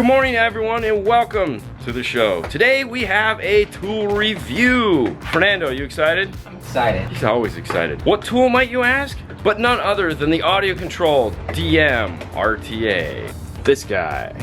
Good morning everyone and welcome to the show. Today we have a tool review. Fernando, you excited? I'm excited. He's always excited. What tool might you ask? But none other than the AudioContol's DM-RTA. This guy.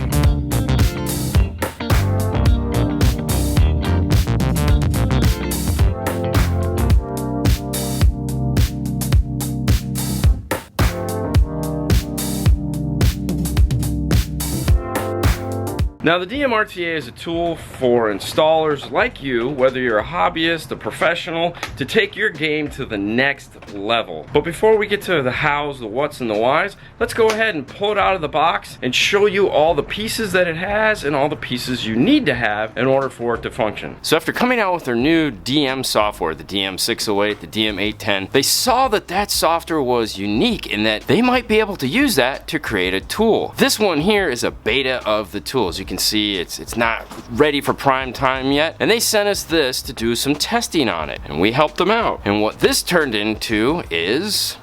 Now the DM-RTA is a tool for installers like you, whether you're a hobbyist, a professional, to take your game to the next level. But before we get to the hows, the whats, and the whys, let's go ahead and pull it out of the box and show you all the pieces that it has and all the pieces you need to have in order for it to function. So after coming out with their new DM software, the DM-608, the DM-810, they saw that that software was unique in that they might be able to use that to create a tool. This one here is a beta of the tools. You can see it's not ready for prime time yet, and they sent us this to do some testing on it, and we helped them out. And what this turned into is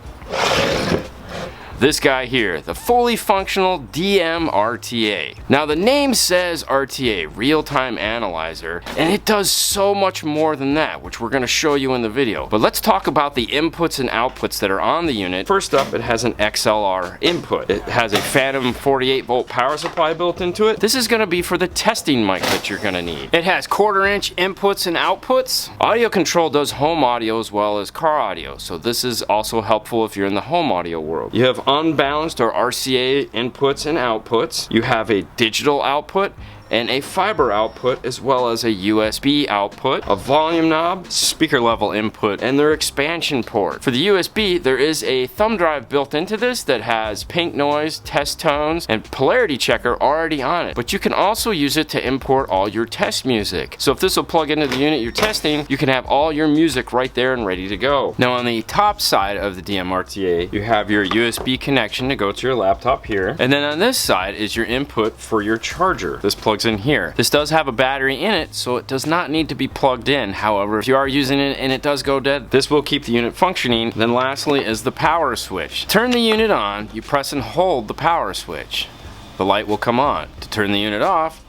this guy here, the fully functional DM-RTA. Now the name says RTA, real-time analyzer, and it does so much more than that, which we're going to show you in the video. But let's talk about the inputs and outputs that are on the unit. First up, it has an XLR input. It has a Phantom 48-volt power supply built into it. This is going to be for the testing mic that you're going to need. It has 1/4-inch inputs and outputs. AudioContol does home audio as well as car audio, so this is also helpful if you're in the home audio world. You have unbalanced or RCA inputs and outputs. You have a digital output and a fiber output, as well as a USB output, a volume knob, speaker level input, and their expansion port. For the USB, there is a thumb drive built into this that has pink noise, test tones, and polarity checker already on it. But you can also use it to import all your test music. So if this will plug into the unit you're testing, you can have all your music right there and ready to go. Now on the top side of the DM-RTA, you have your USB connection to go to your laptop here. And then on this side is your input for your charger. This plugs in here. This does have a battery in it, so it does not need to be plugged in. However, if you are using it and it does go dead, this will keep the unit functioning. Then lastly is the power switch. Turn the unit on, you press and hold the power switch. The light will come on. To turn the unit off,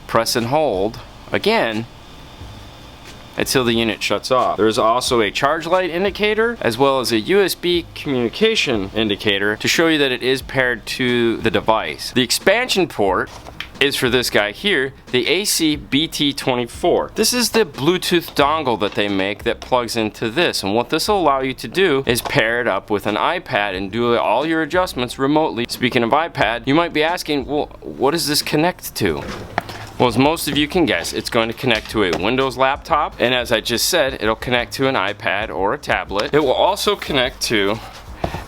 press and hold again until the unit shuts off. There is also a charge light indicator as well as a USB communication indicator to show you that it is paired to the device. The expansion port is for this guy here, the AC BT24. This is the Bluetooth dongle that they make that plugs into this, and what this will allow you to do is pair it up with an iPad and do all your adjustments remotely. Speaking of iPad, you might be asking, well, what does this connect to? Well, as most of you can guess, it's going to connect to a Windows laptop, and as I just said, it'll connect to an iPad or a tablet. It will also connect to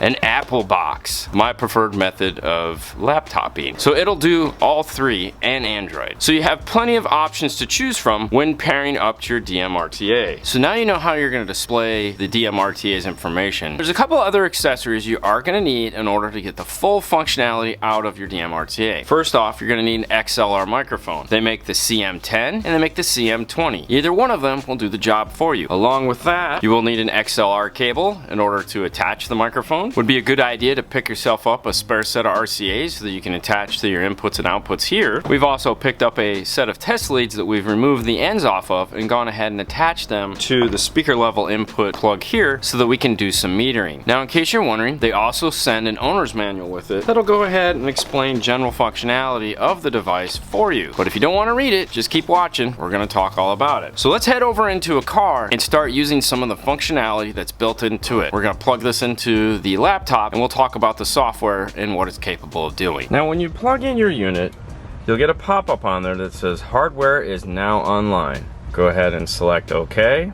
an Apple box, my preferred method of laptoping. So it'll do all three and Android. So you have plenty of options to choose from when pairing up to your DM-RTA. So now you know how you're going to display the DM-RTA's information. There's a couple other accessories you are going to need in order to get the full functionality out of your DM-RTA. First off, you're going to need an XLR microphone. They make the CM10 and they make the CM20. Either one of them will do the job for you. Along with that, you will need an XLR cable in order to attach the microphone. Would be a good idea to pick yourself up a spare set of RCAs so that you can attach to your inputs and outputs here. We've also picked up a set of test leads that we've removed the ends off of and gone ahead and attached them to the speaker level input plug here so that we can do some metering. Now in case you're wondering, they also send an owner's manual with it that'll go ahead and explain general functionality of the device for you. But if you don't want to read it, just keep watching. We're going to talk all about it. So let's head over into a car and start using some of the functionality that's built into it. We're going to plug this into the laptop and we'll talk about the software and what it's capable of doing. Now when you plug in your unit, you'll get a pop-up on there that says hardware is now online. Go ahead and select OK,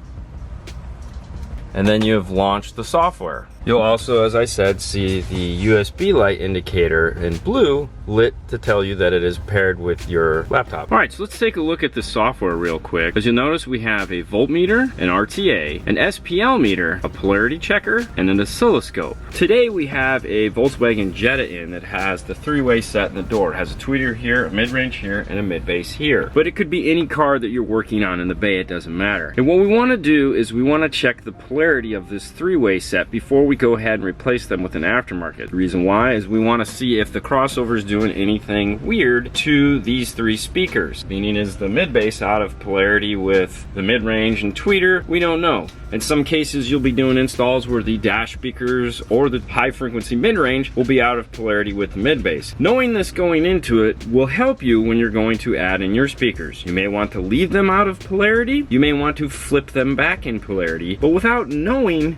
and then you have launched the software. You'll also, as I said, see the USB light indicator in blue lit to tell you that it is paired with your laptop. All right, so let's take a look at the software real quick. As you'll notice, we have a voltmeter, an RTA, an SPL meter, a polarity checker, and an oscilloscope. Today we have a Volkswagen Jetta in that has the three-way set in the door. It has a tweeter here, a mid-range here, and a mid-bass here. But it could be any car that you're working on in the bay, it doesn't matter. And what we want to do is we want to check the polarity of this three-way set before we we go ahead and replace them with an aftermarket. The reason why is we want to see if the crossover is doing anything weird to these three speakers. Meaning, is the mid bass out of polarity with the mid range and tweeter? We don't know. In some cases, you'll be doing installs where the dash speakers or the high frequency mid range will be out of polarity with the mid bass. Knowing this going into it will help you when you're going to add in your speakers. You may want to leave them out of polarity. You may want to flip them back in polarity, but without knowing,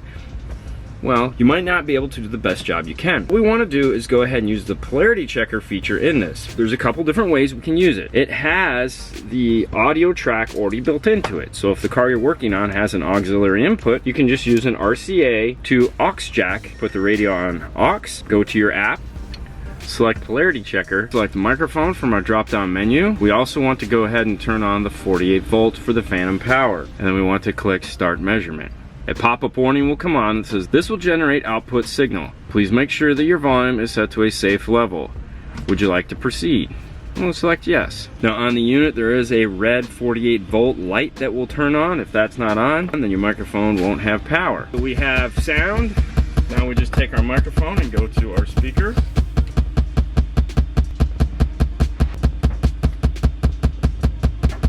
well, you might not be able to do the best job you can. What we want to do is go ahead and use the polarity checker feature in this. There's a couple different ways we can use it. It has the audio track already built into it. So if the car you're working on has an auxiliary input, you can just use an RCA to aux jack, put the radio on aux, go to your app, select polarity checker, select the microphone from our drop down menu. We also want to go ahead and turn on the 48 volt for the phantom power. And then we want to click start measurement. A pop-up warning will come on that says, this will generate output signal. Please make sure that your volume is set to a safe level. Would you like to proceed? We'll select yes. Now on the unit there is a red 48 volt light that will turn on. If that's not on, then your microphone won't have power. We have sound. Now we just take our microphone and go to our speaker.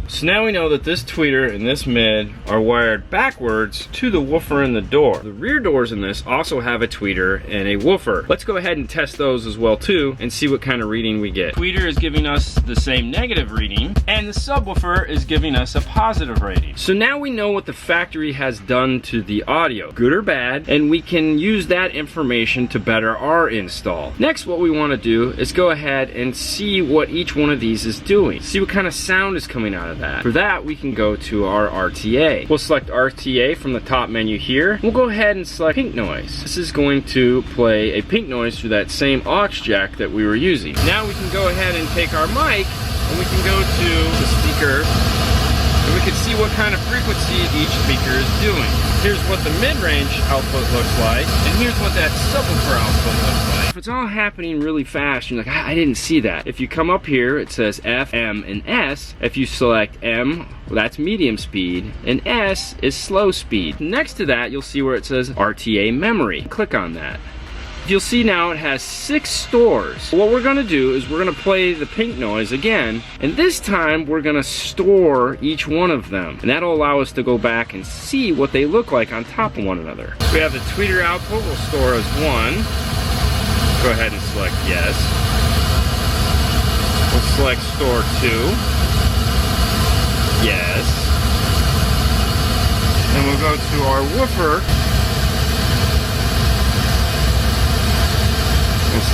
So now we know that this tweeter and this mid are wired backwards to the woofer in the door. The rear doors in this also have a tweeter and a woofer. Let's go ahead and test those as well too and see what kind of reading we get. Tweeter is giving us the same negative reading and the subwoofer is giving us a positive rating. So now we know what the factory has done to the audio, good or bad, and we can use that information to better our install. Next, what we want to do is go ahead and see what each one of these is doing. See what kind of sound is coming out of that. For that, we can go to our RTA. We'll select RTA from the top menu here. We'll go ahead and select pink noise. This is going to play a pink noise through that same aux jack that we were using. Now we can go ahead and take our mic and we can go to the speaker and we can see what kind of frequency each speaker is doing. Here's what the mid-range output looks like, and here's what that subwoofer output looks like. If it's all happening really fast, you're like, I didn't see that. If you come up here, it says F, M, and S. If you select M, well, that's medium speed, and S is slow speed. Next to that, you'll see where it says RTA memory. Click on that. You'll see now it has 6 stores. What we're gonna do is we're gonna play the pink noise again, and this time we're gonna store each one of them. And that'll allow us to go back and see what they look like on top of one another. We have the tweeter output, we'll store as 1. Go ahead and select yes. We'll select store 2. Yes. And we'll go to our woofer.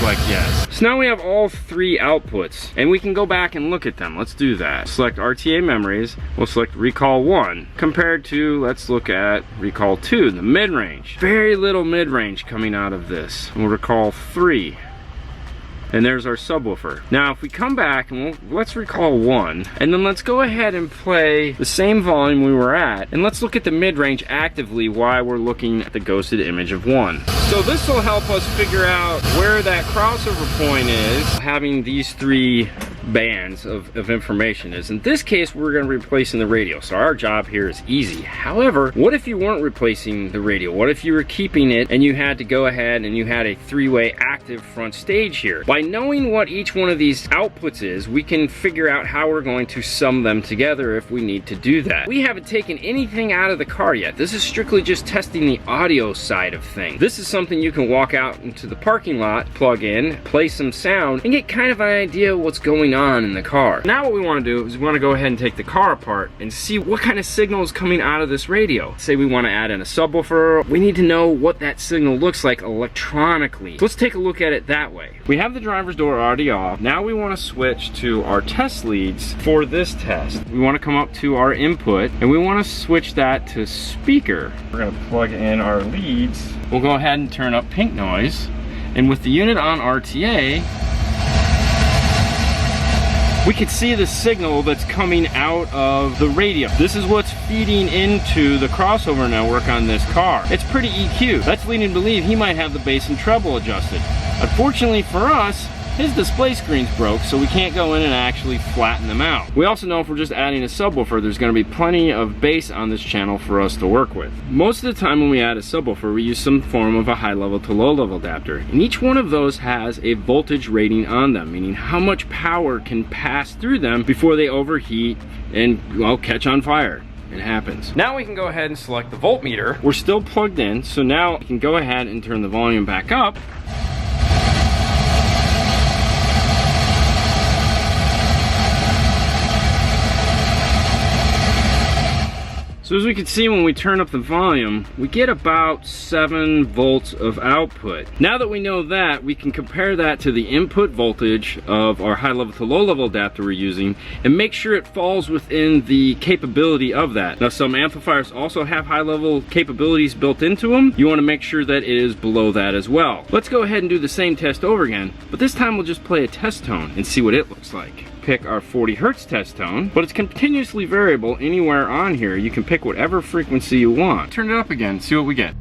Select yes. So now we have all 3 outputs and we can go back and look at them. Let's do that. Select RTA memories. We'll select recall 1 compared to, let's look at recall 2, the mid-range. Very little mid-range coming out of this. We'll recall 3. And there's our subwoofer. Now if we come back and let's recall 1, and then let's go ahead and play the same volume we were at, and let's look at the mid-range actively while we're looking at the ghosted image of 1. So this will help us figure out where that crossover point is, having these 3 bands of information is. In this case, we're going to be replacing the radio, so our job here is easy. However, what if you weren't replacing the radio? What if you were keeping it and you had to go ahead and you had a 3-way active front stage here? By knowing what each one of these outputs is, we can figure out how we're going to sum them together if we need to do that. We haven't taken anything out of the car yet. This is strictly just testing the audio side of things. This is something you can walk out into the parking lot, plug in, play some sound, and get kind of an idea of what's going on in the car. Now what we want to do is we want to go ahead and take the car apart and see what kind of signal is coming out of this radio. Say we want to add in a subwoofer. We need to know what that signal looks like electronically. So let's take a look at it that way. We have the driver's door already off. Now we want to switch to our test leads for this test. We want to come up to our input and we want to switch that to speaker. We're going to plug in our leads. We'll go ahead and turn up pink noise, and with the unit on RTA, we can see the signal that's coming out of the radio. This is what's feeding into the crossover network on this car. It's pretty EQ. That's leading to believe he might have the bass and treble adjusted. Unfortunately for us, his display screen's broke, so we can't go in and actually flatten them out. We also know if we're just adding a subwoofer, there's going to be plenty of bass on this channel for us to work with. Most of the time when we add a subwoofer, we use some form of a high level to low level adapter, and each one of those has a voltage rating on them, meaning how much power can pass through them before they overheat and, well, catch on fire. It happens. Now we can go ahead and select the voltmeter. We're still plugged in, so now we can go ahead and turn the volume back up. So as we can see, when we turn up the volume, we get about 7 volts of output. Now that we know that, we can compare that to the input voltage of our high level to low level adapter we're using and make sure it falls within the capability of that. Now, some amplifiers also have high level capabilities built into them. You want to make sure that it is below that as well. Let's go ahead and do the same test over again, but this time we'll just play a test tone and see what it looks like. Pick our 40 hertz test tone, but it's continuously variable anywhere on here. You can pick whatever frequency you want. Turn it up again, see what we get.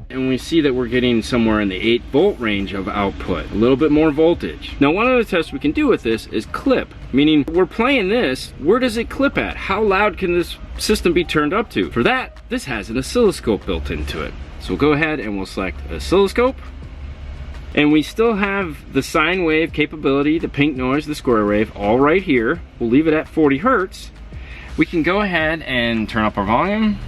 And we see that we're getting somewhere in the 8 volt range of output, a little bit more voltage. Now, one of the tests we can do with this is clip, meaning we're playing this, where does it clip at? How loud can this system be turned up to? For that, this has an oscilloscope built into it. So we'll go ahead and we'll select oscilloscope. And we still have the sine wave capability, the pink noise, the square wave, all right here. We'll leave it at 40 hertz. We can go ahead and turn up our volume.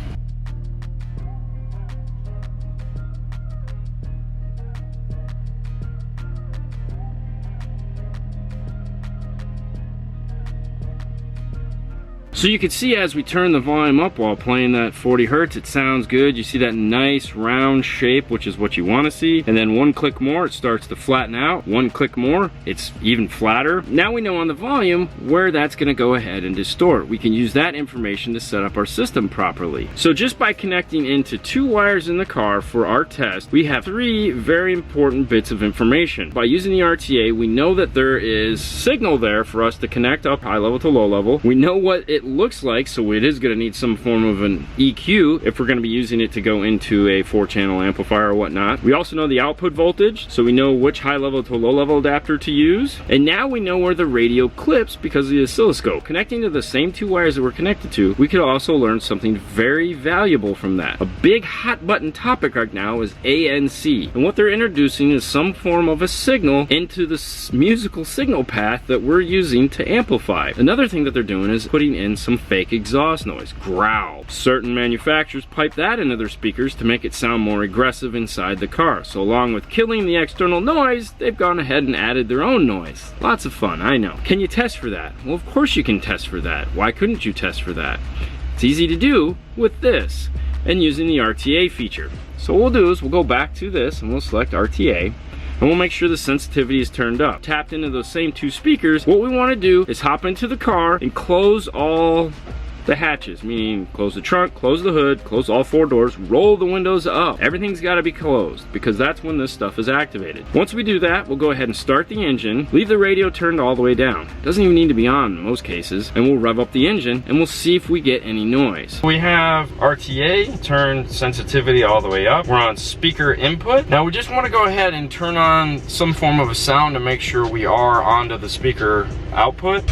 So you can see as we turn the volume up while playing that 40 hertz, it sounds good. You see that nice round shape, which is what you want to see. And then one click more, it starts to flatten out. One click more, it's even flatter. Now we know on the volume where that's going to go ahead and distort. We can use that information to set up our system properly. So just by connecting into 2 wires in the car for our test, we have 3 very important bits of information. By using the RTA, we know that there is signal there for us to connect up high level to low level. We know what it looks like, so it is going to need some form of an EQ if we're going to be using it to go into a 4-channel amplifier or whatnot. We also know the output voltage, so we know which high level to low level adapter to use. And now we know where the radio clips because of the oscilloscope. Connecting to the same 2 wires that we're connected to, we could also learn something very valuable from that. A big hot button topic right now is ANC, and what they're introducing is some form of a signal into the musical signal path that we're using to amplify. Another thing that they're doing is putting in some fake exhaust noise, growl. Certain manufacturers pipe that into their speakers to make it sound more aggressive inside the car. So along with killing the external noise, they've gone ahead and added their own noise. Lots of fun, I know. Can you test for that? Well, of course you can test for that. Why couldn't you test for that? It's easy to do with this and using the RTA feature. So what we'll do is we'll go back to this and we'll select RTA. And we'll make sure the sensitivity is turned up. Tapped into those same 2 speakers, what we want to do is hop into the car and close all the hatches, meaning close the trunk, close the hood, close all 4 doors, roll the windows up. Everything's got to be closed because that's when this stuff is activated. Once we do that, we'll go ahead and start the engine, leave the radio turned all the way down. It doesn't even need to be on in most cases, and we'll rev up the engine and we'll see if we get any noise. We have RTA, turn sensitivity all the way up. We're on speaker input. Now we just want to go ahead and turn on some form of a sound to make sure we are onto the speaker output.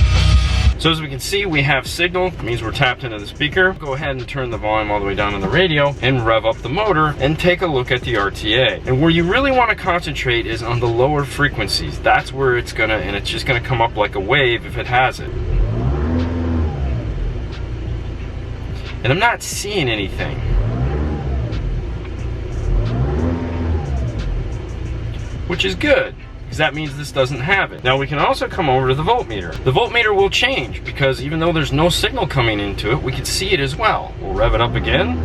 So as we can see, we have signal. It means we're tapped into the speaker. Go ahead and turn the volume all the way down on the radio and rev up the motor and take a look at the RTA. And where you really want to concentrate is on the lower frequencies. That's where it's gonna, and it's just gonna come up like a wave if it has it. And I'm not seeing anything. Which is good, because that means this doesn't have it. Now we can also come over to the voltmeter. The voltmeter will change because even though there's no signal coming into it, we can see it as well. We'll rev it up again.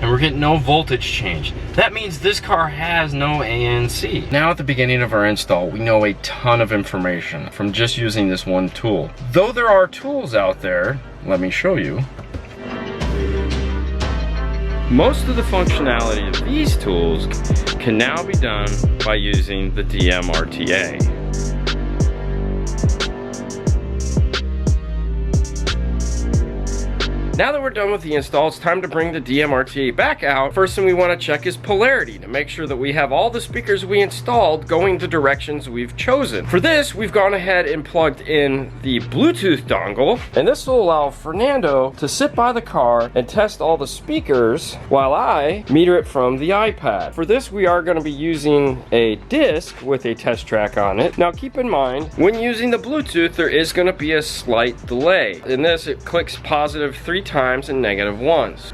And we're getting no voltage change. That means this car has no ANC. Now at the beginning of our install, we know a ton of information from just using this one tool. Though there are tools out there, let me show you. Most of the functionality of these tools can now be done by using the DM-RTA. Now that we're done with the install, it's time to bring the DM-RTA back out. First thing we want to check is polarity to make sure that we have all the speakers we installed going the directions we've chosen. For this, we've gone ahead and plugged in the Bluetooth dongle, and this will allow Fernando to sit by the car and test all the speakers while I meter it from the iPad. For this, we are going to be using a disc with a test track on it. Now keep in mind, when using the Bluetooth, there is going to be a slight delay. In this, it clicks positive 3 times and negative once.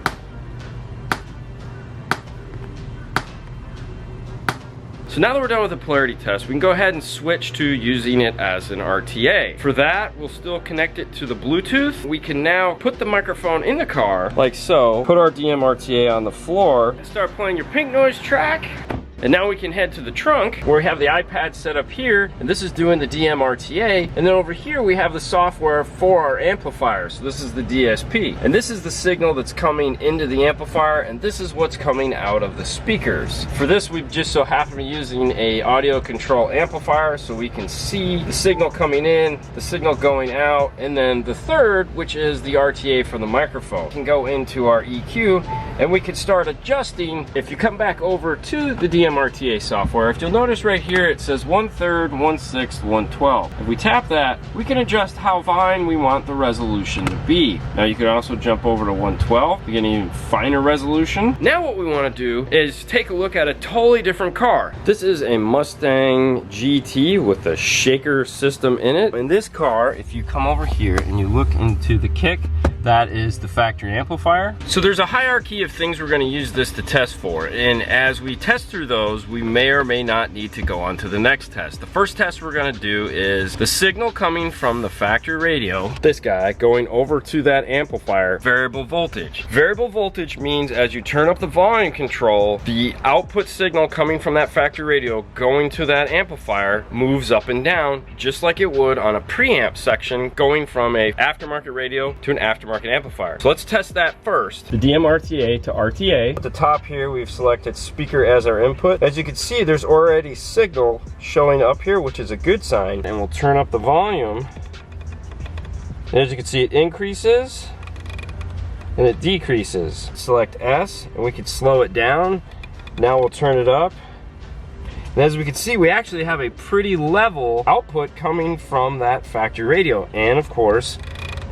So now that we're done with the polarity test, we can go ahead and switch to using it as an RTA. For that, we'll still connect it to the Bluetooth. We can now put the microphone in the car, like so, put our DM-RTA on the floor, and start playing your pink noise track. And now we can head to the trunk where we have the iPad set up here, and this is doing the DM-RTA. And then over here we have the software for our amplifier. So this is the DSP. And this is the signal that's coming into the amplifier, and this is what's coming out of the speakers. For this, we just so happen to be using a audio control amplifier so we can see the signal coming in, the signal going out, and then the third, which is the RTA for the microphone. We can go into our EQ and we can start adjusting. If you come back over to the DM-RTA software, if you'll notice right here it says 1/3, 1/6, 1/12. If we tap that, we can adjust how fine we want the resolution to be. Now you can also jump over to 1/12 to get an even finer resolution. Now what we want to do is take a look at a totally different car. This is a Mustang GT with a shaker system in it. In this car, if you come over here and you look into the kick, that is the factory amplifier. So there's a hierarchy of things we're going to use this to test for, and as we test through those, we may or may not need to go on to the next test. The first test we're going to do is the signal coming from the factory radio, this guy, going over to that amplifier, variable voltage. Variable voltage means as you turn up the volume control, the output signal coming from that factory radio going to that amplifier moves up and down just like it would on a preamp section going from a aftermarket radio to an aftermarket amplifier. So let's test that first. The DM-RTA to RTA. At the top here, we've selected speaker as our input. As you can see, there's already signal showing up here, which is a good sign. And we'll turn up the volume. And as you can see, it increases and it decreases. Select S and we can slow it down. Now we'll turn it up. And as we can see, we actually have a pretty level output coming from that factory radio. And of course,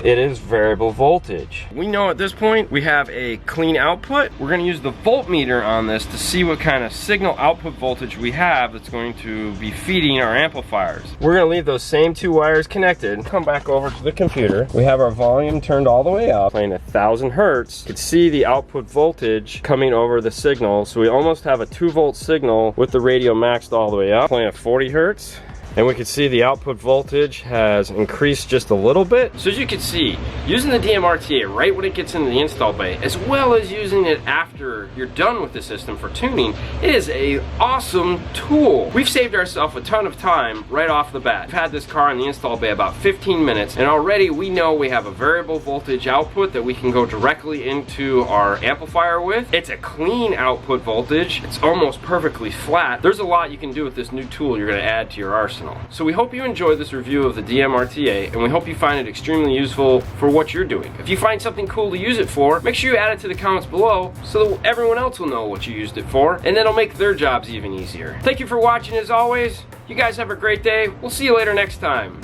it is variable voltage. We know at this point we have a clean output. We're going to use the voltmeter on this to see what kind of signal output voltage we have that's going to be feeding our amplifiers. We're going to leave those same 2 wires connected. Come back over to the computer. We have our volume turned all the way up, playing 1,000 hertz. You can see the output voltage coming over the signal. So we almost have a 2-volt signal with the radio maxed all the way up, playing at 40 hertz. And we can see the output voltage has increased just a little bit. So as you can see, using the DM-RTA right when it gets into the install bay, as well as using it after you're done with the system for tuning, it is an awesome tool. We've saved ourselves a ton of time right off the bat. We've had this car in the install bay about 15 minutes, and already we know we have a variable voltage output that we can go directly into our amplifier with. It's a clean output voltage. It's almost perfectly flat. There's a lot you can do with this new tool you're going to add to your arsenal. So we hope you enjoyed this review of the DM-RTA, and we hope you find it extremely useful for what you're doing. If you find something cool to use it for, make sure you add it to the comments below so that everyone else will know what you used it for, and then it'll make their jobs even easier. Thank you for watching as always. You guys have a great day. We'll see you later next time.